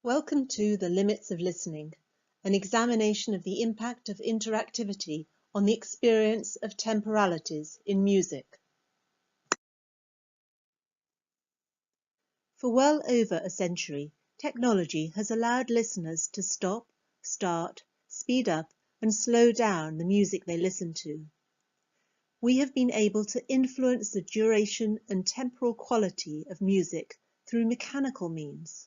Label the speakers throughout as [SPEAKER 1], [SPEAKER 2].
[SPEAKER 1] Welcome to The Limits of Listening, an examination of the impact of interactivity on the experience of temporalities in music. For well over a century, technology has allowed listeners to stop, start, speed up, and slow down the music they listen to. We have been able to influence the duration and temporal quality of music through mechanical means.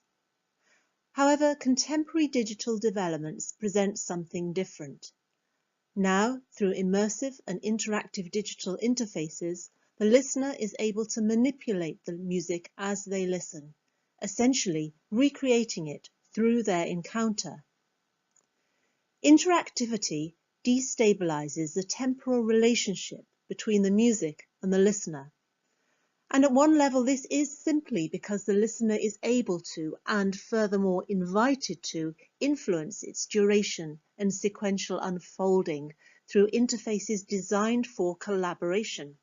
[SPEAKER 1] However, contemporary digital developments present something different. Now, through immersive and interactive digital interfaces, the listener is able to manipulate the music as they listen, essentially recreating it through their encounter. Interactivity destabilizes the temporal relationship between the music and the listener. And at one level, this is simply because the listener is able to, and furthermore invited to, influence its duration and sequential unfolding through interfaces designed for collaboration.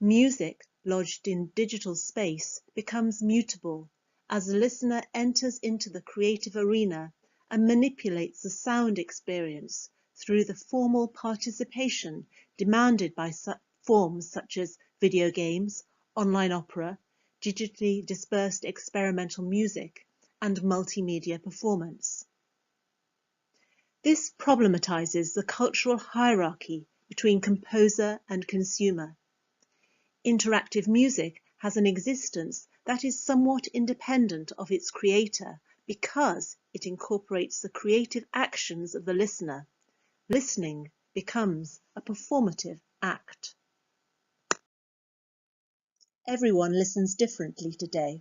[SPEAKER 1] Music, lodged in digital space, becomes mutable as the listener enters into the creative arena and manipulates the sound experience through the formal participation demanded by forms such as video games, online opera, digitally dispersed experimental music, and multimedia performance. This problematizes the cultural hierarchy between composer and consumer. Interactive music has an existence that is somewhat independent of its creator because it incorporates the creative actions of the listener. Listening becomes a performative act. Everyone listens differently today,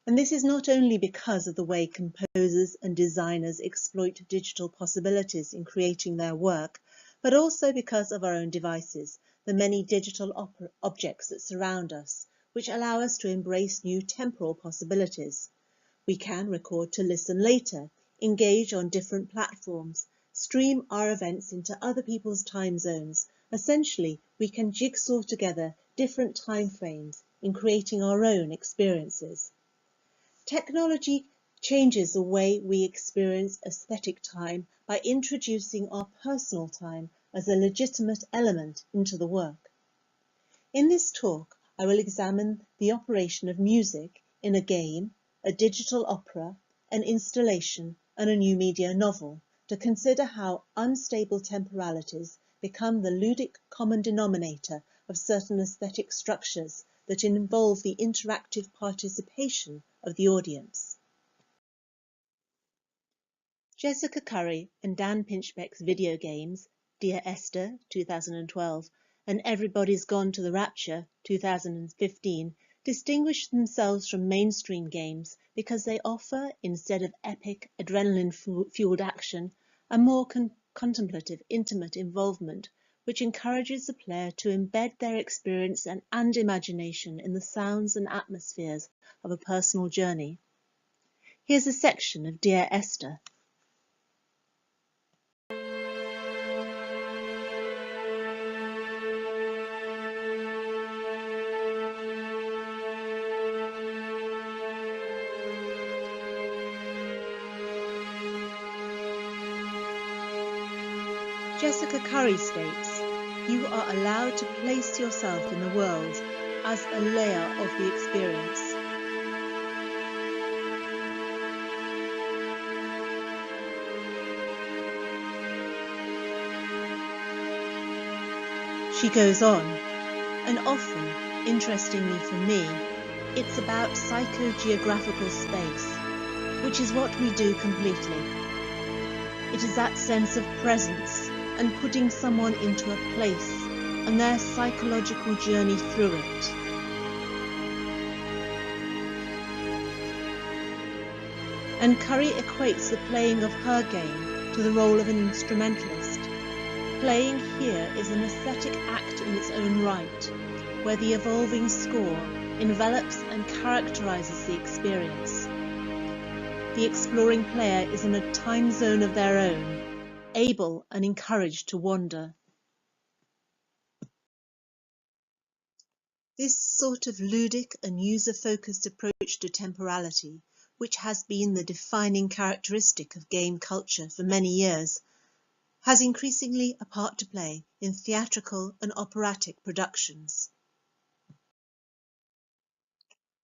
[SPEAKER 1] and this is not only because of the way composers and designers exploit digital possibilities in creating their work, but also because of our own devices, the many digital objects that surround us, which allow us to embrace new temporal possibilities. We can record to listen later, engage on different platforms, stream our events into other people's time zones. Essentially, we can jigsaw together different time frames in creating our own experiences. Technology changes the way we experience aesthetic time by introducing our personal time as a legitimate element into the work. In this talk, I will examine the operation of music in a game, a digital opera, an installation, and a new media novel to consider how unstable temporalities become the ludic common denominator of certain aesthetic structures that involve the interactive participation of the audience. Jessica Curry and Dan Pinchbeck's video games, Dear Esther, 2012, and Everybody's Gone to the Rapture, 2015, distinguish themselves from mainstream games because they offer, instead of epic, adrenaline-fueled action, a more contemplative, intimate involvement which encourages the player to embed their experience and imagination in the sounds and atmospheres of a personal journey. Here's a section of Dear Esther. Jessica Curry states, "You are allowed to place yourself in the world as a layer of the experience. She goes on, and often, interestingly for me, it's about psychogeographical space, which is what we do completely. It is that sense of presence and putting someone into a place and their psychological journey through it. And Curry equates the playing of her game to the role of an instrumentalist. Playing here is an aesthetic act in its own right, where the evolving score envelops and characterizes the experience. The exploring player is in a time zone of their own, able and encouraged to wander. This sort of ludic and user-focused approach to temporality which has been the defining characteristic of game culture for many years, has increasingly a part to play in theatrical and operatic productions.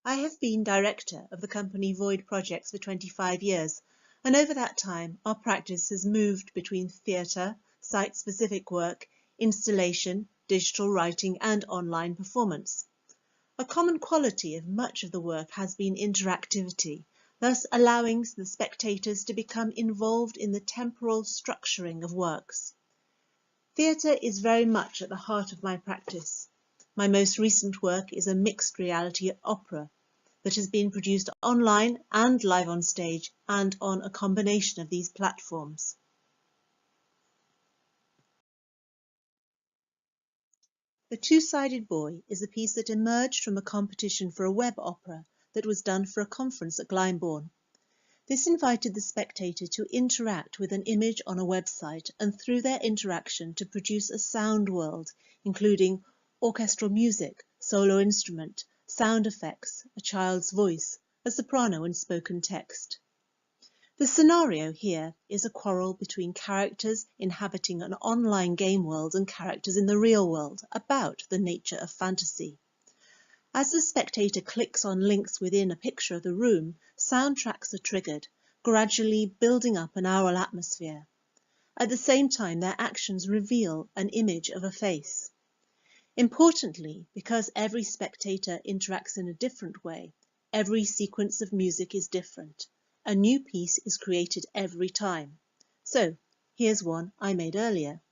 [SPEAKER 1] I have been director of the company Void Projects for 25 years, and over that time our practice has moved between theatre, site-specific work, installation, digital writing and online performance. A common quality of much of the work has been interactivity, thus allowing the spectators to become involved in the temporal structuring of works. Theatre is very much at the heart of my practice. My most recent work is a mixed reality opera that has been produced online and live on stage and on a combination of these platforms. The Two-Sided Boy is a piece that emerged from a competition for a web opera that was done for a conference at Glyndebourne. This invited the spectator to interact with an image on a website and through their interaction to produce a sound world, including orchestral music, solo instrument, sound effects, a child's voice, a soprano and spoken text. The scenario here is a quarrel between characters inhabiting an online game world and characters in the real world about the nature of fantasy. As the spectator clicks on links within a picture of the room, soundtracks are triggered, gradually building up an aural atmosphere. At the same time, their actions reveal an image of a face. Importantly, because every spectator interacts in a different way, every sequence of music is different. A new piece is created every time. So, here's one I made earlier.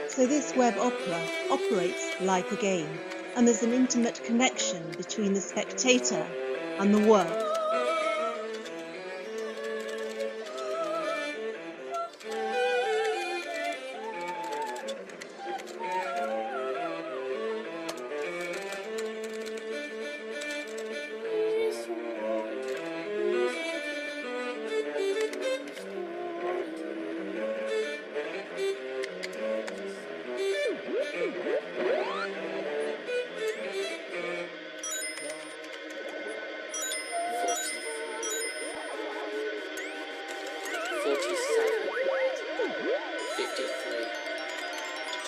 [SPEAKER 1] So this web opera operates like a game, and there's an intimate connection between the spectator and the work.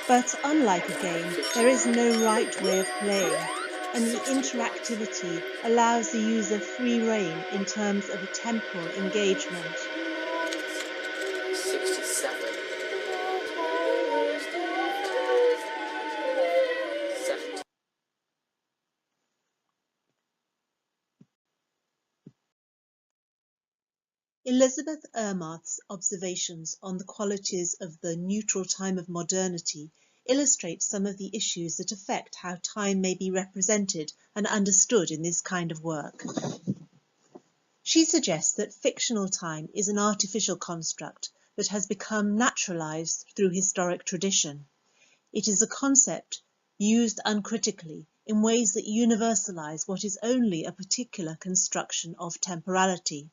[SPEAKER 1] But unlike a game, there is no right way of playing, and the interactivity allows the user free rein in terms of a temporal engagement.
[SPEAKER 2] 67. 70.
[SPEAKER 1] Elizabeth Ermarth's observations on the qualities of the neutral time of modernity illustrate some of the issues that affect how time may be represented and understood in this kind of work. She suggests that fictional time is an artificial construct that has become naturalized through historic tradition. It is a concept used uncritically in ways that universalize what is only a particular construction of temporality.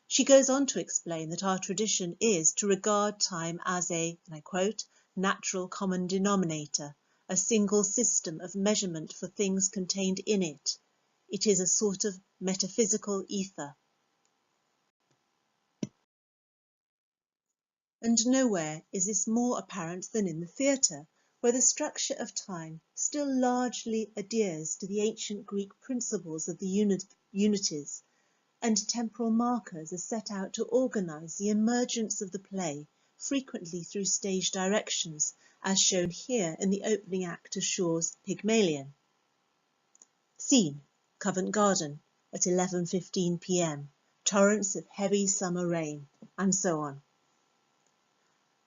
[SPEAKER 1] She goes on to explain that our tradition is to regard time as a, and I quote, natural common denominator, a single system of measurement for things contained in it. It is a sort of metaphysical ether. And nowhere is this more apparent than in the theatre, where the structure of time still largely adheres to the ancient Greek principles of the unities, and temporal markers are set out to organise the emergence of the play, frequently through stage directions, as shown here in the opening act of Shaw's Pygmalion. Scene: Covent Garden at 11:15 p.m, torrents of heavy summer rain, and so on.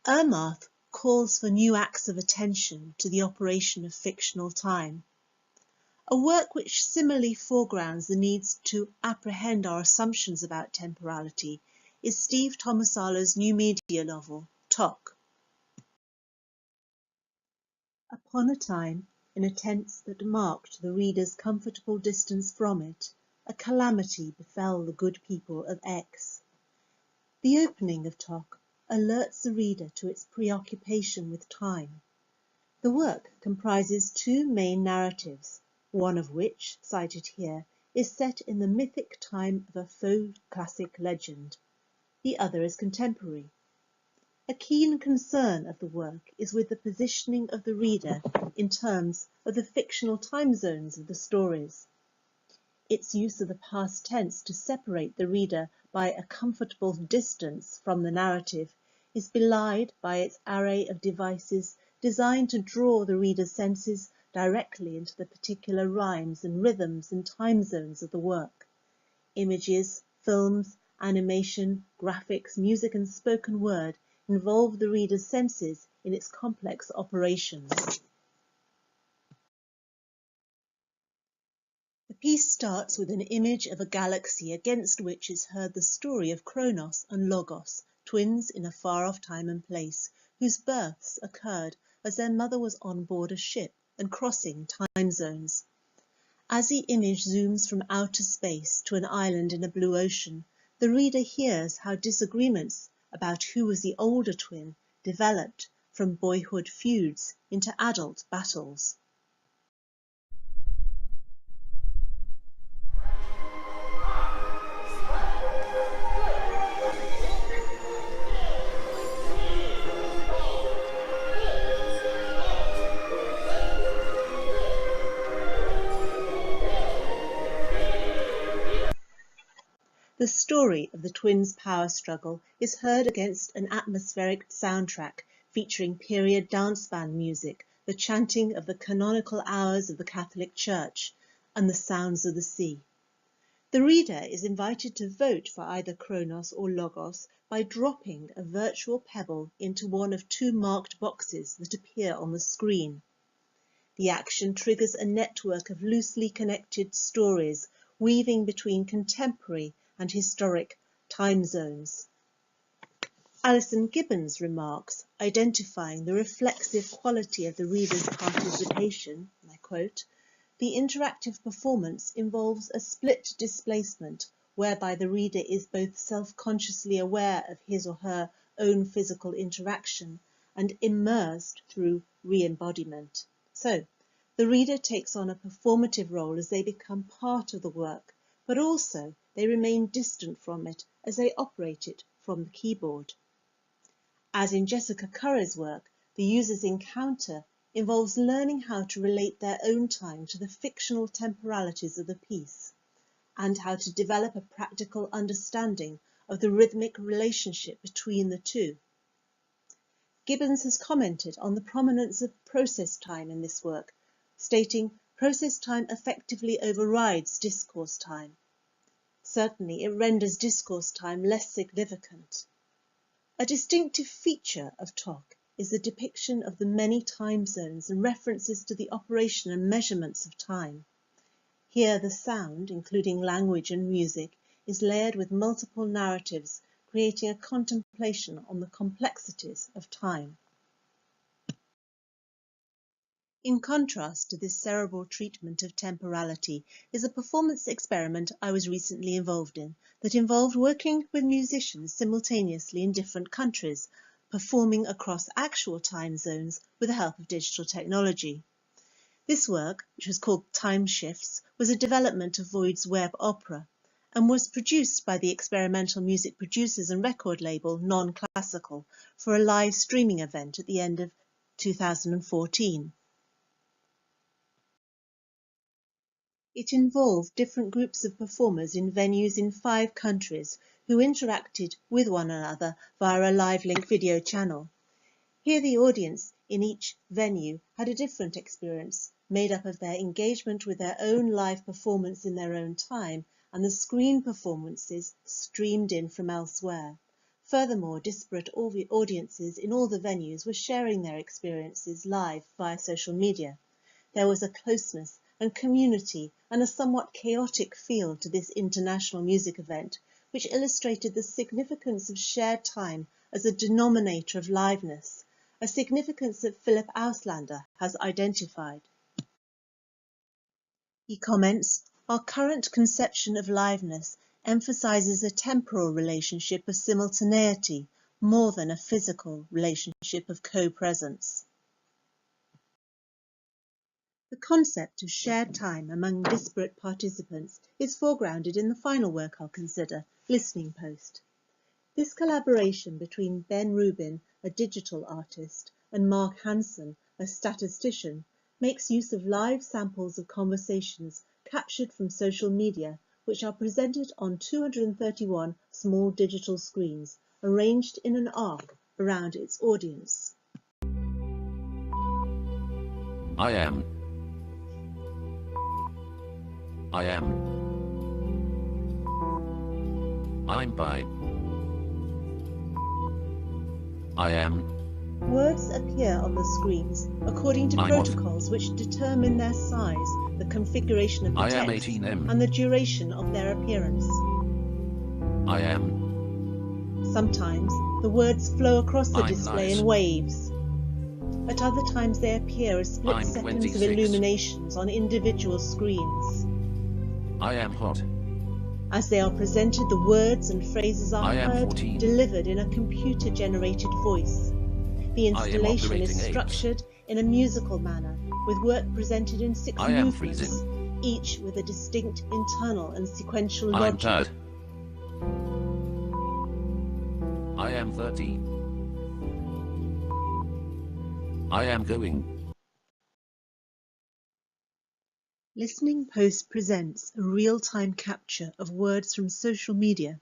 [SPEAKER 1] Ermarth calls for new acts of attention to the operation of fictional time. A work which similarly foregrounds the needs to apprehend our assumptions about temporality is Steve Tomasolo's new media novel, Tok. Upon a time, in a tense that marked the reader's comfortable distance from it, a calamity befell the good people of X. The opening of Tok alerts the reader to its preoccupation with time. The work comprises two main narratives, one of which, cited here, is set in the mythic time of a faux classic legend. The other is contemporary. A keen concern of the work is with the positioning of the reader in terms of the fictional time zones of the stories. Its use of the past tense to separate the reader by a comfortable distance from the narrative is belied by its array of devices designed to draw the reader's senses directly into the particular rhymes and rhythms and time zones of the work. Images, films, animation, graphics, music and spoken word involve the reader's senses in its complex operations. The piece starts with an image of a galaxy against which is heard the story of Kronos and Logos, twins in a far-off time and place, whose births occurred as their mother was on board a ship and crossing time zones. As the image zooms from outer space to an island in a blue ocean, the reader hears how disagreements about who was the older twin developed from boyhood feuds into adult battles. The story of the twins' power struggle is heard against an atmospheric soundtrack featuring period dance band music, the chanting of the canonical hours of the Catholic Church, and the sounds of the sea. The reader is invited to vote for either Kronos or Logos by dropping a virtual pebble into one of two marked boxes that appear on the screen. The action triggers a network of loosely connected stories weaving between contemporary and historic time zones. Alison Gibbons remarks, identifying the reflexive quality of the reader's participation, and I quote, "The interactive performance involves a split displacement whereby the reader is both self-consciously aware of his or her own physical interaction and immersed through re-embodiment." So, the reader takes on a performative role as they become part of the work, but also they remain distant from it as they operate it from the keyboard. As in Jessica Curry's work, the user's encounter involves learning how to relate their own time to the fictional temporalities of the piece, and how to develop a practical understanding of the rhythmic relationship between the two. Gibbons has commented on the prominence of process time in this work, stating, "Process time effectively overrides discourse time. Certainly it renders discourse time less significant." A distinctive feature of Tok is the depiction of the many time zones and references to the operation and measurements of time. Here the sound, including language and music, is layered with multiple narratives, creating a contemplation on the complexities of time. In contrast to this cerebral treatment of temporality is a performance experiment I was recently involved in that involved working with musicians simultaneously in different countries, performing across actual time zones with the help of digital technology. This work, which was called Time Shifts, was a development of Void's web opera and was produced by the experimental music producers and record label Non-Classical for a live streaming event at the end of 2014. It involved different groups of performers in venues in 5 countries who interacted with one another via a live link video channel. Here the audience in each venue had a different experience, made up of their engagement with their own live performance in their own time and the screen performances streamed in from elsewhere. Furthermore, disparate audiences in all the venues were sharing their experiences live via social media. There was a closeness and community and a somewhat chaotic feel to this international music event, which illustrated the significance of shared time as a denominator of liveness, a significance that Philip Auslander has identified. He comments, "Our current conception of liveness emphasizes a temporal relationship of simultaneity more than a physical relationship of co-presence." The concept of shared time among disparate participants is foregrounded in the final work I'll consider, Listening Post. This collaboration between Ben Rubin, a digital artist, and Mark Hansen, a statistician, makes use of live samples of conversations captured from social media, which are presented on 231 small digital screens, arranged in an arc around its audience.
[SPEAKER 2] I am. I'm by. I am.
[SPEAKER 1] Words appear on the screens according to protocols which determine their size, the configuration of the text, and the duration of their appearance.
[SPEAKER 2] I am.
[SPEAKER 1] Sometimes the words flow across the display in waves. At other times they appear as split seconds of illuminations on individual screens.
[SPEAKER 2] I am hot.
[SPEAKER 1] As they are presented, the words and phrases are heard, delivered in a computer-generated voice. The installation is structured in a musical manner, with work presented in 6 movements, each with a distinct internal and sequential logic.
[SPEAKER 2] I'm tired. I am 30. I am going.
[SPEAKER 1] Listening Post presents a real-time capture of words from social media,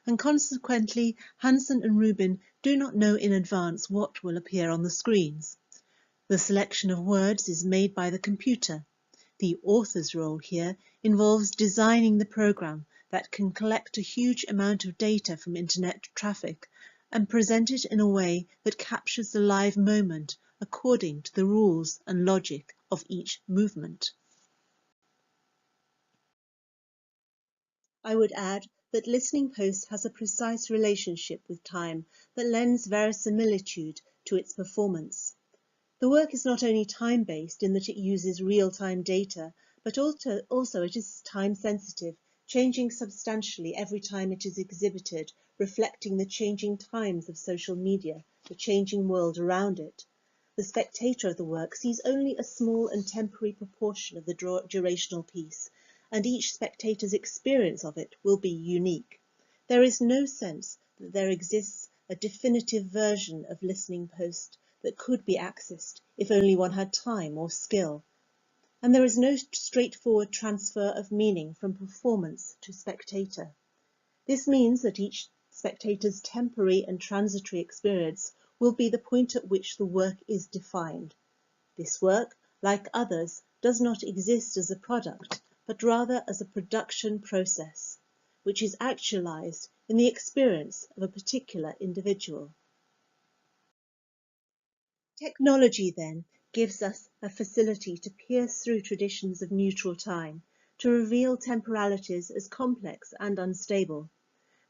[SPEAKER 1] and consequently Hansen and Rubin do not know in advance what will appear on the screens. The selection of words is made by the computer. The author's role here involves designing the program that can collect a huge amount of data from internet traffic and present it in a way that captures the live moment according to the rules and logic of each movement. I would add that Listening Post has a precise relationship with time that lends verisimilitude to its performance. The work is not only time-based in that it uses real-time data, but also it is time-sensitive, changing substantially every time it is exhibited, reflecting the changing times of social media, the changing world around it. The spectator of the work sees only a small and temporary proportion of the durational piece, and each spectator's experience of it will be unique. There is no sense that there exists a definitive version of Listening Post that could be accessed if only one had time or skill. And there is no straightforward transfer of meaning from performance to spectator. This means that each spectator's temporary and transitory experience will be the point at which the work is defined. This work, like others, does not exist as a product, but rather as a production process, which is actualized in the experience of a particular individual. Technology, then, gives us a facility to pierce through traditions of neutral time, to reveal temporalities as complex and unstable.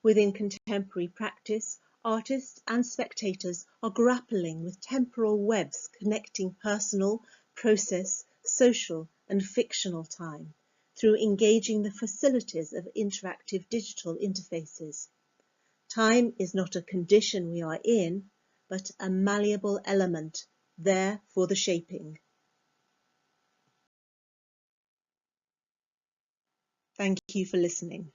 [SPEAKER 1] Within contemporary practice, artists and spectators are grappling with temporal webs connecting personal, process, social, and fictional time, through engaging the facilities of interactive digital interfaces. Time is not a condition we are in, but a malleable element, there for the shaping. Thank you for listening.